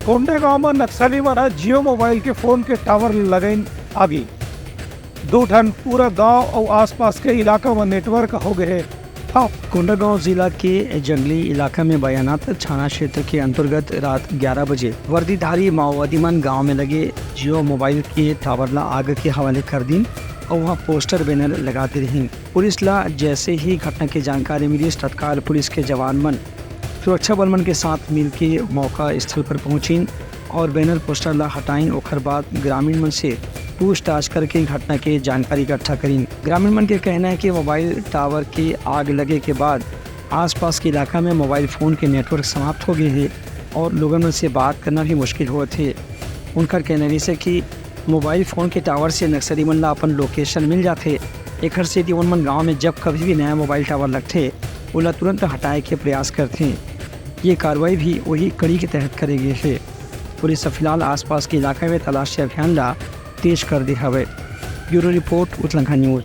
कोंडेगांव में नक्सली वाला जियो मोबाइल के फोन के टावर लगन आगी। 2 टन पूरा गांव और आसपास के इलाका में नेटवर्क हो गए ठप। कोंडागांव जिला के जंगली इलाका में बयानात थाना क्षेत्र के अंतर्गत रात 11 बजे वर्दीधारी माओवादी मन गांव में लगे जियो मोबाइल के टावर ला आग के हवाले कर दिन और वहाँ पोस्टर बैनर लगाते रही। पुलिस ला जैसे ही घटना की जानकारी मिली, तत्काल पुलिस के जवान मन सुरक्षा बल मन के साथ मिल के मौका स्थल पर पहुँची और बैनर पोस्टर ला हटाई। और बाद ग्रामीण मन से पूछताछ करके घटना की जानकारी इकट्ठा करी। ग्रामीण मन के कहना है कि मोबाइल टावर के आग लगे के बाद आसपास के इलाका में मोबाइल फ़ोन के नेटवर्क समाप्त हो गए हैं और लोगों में से बात करना भी मुश्किल हुए थे। उनका कहना है कि मोबाइल फ़ोन के टावर से नक्सली मन ला अपन लोकेशन मिल जाते। एक से उन मन गाँव में जब कभी भी नया मोबाइल टावर लगते उला तुरंत हटाए के प्रयास करते। ये कार्रवाई भी वही कड़ी के तहत करेगी है। पुलिस फिलहाल आसपास के इलाके में तलाशी अभियान ला तेज कर दी है। Bureau report Uttarakhand news.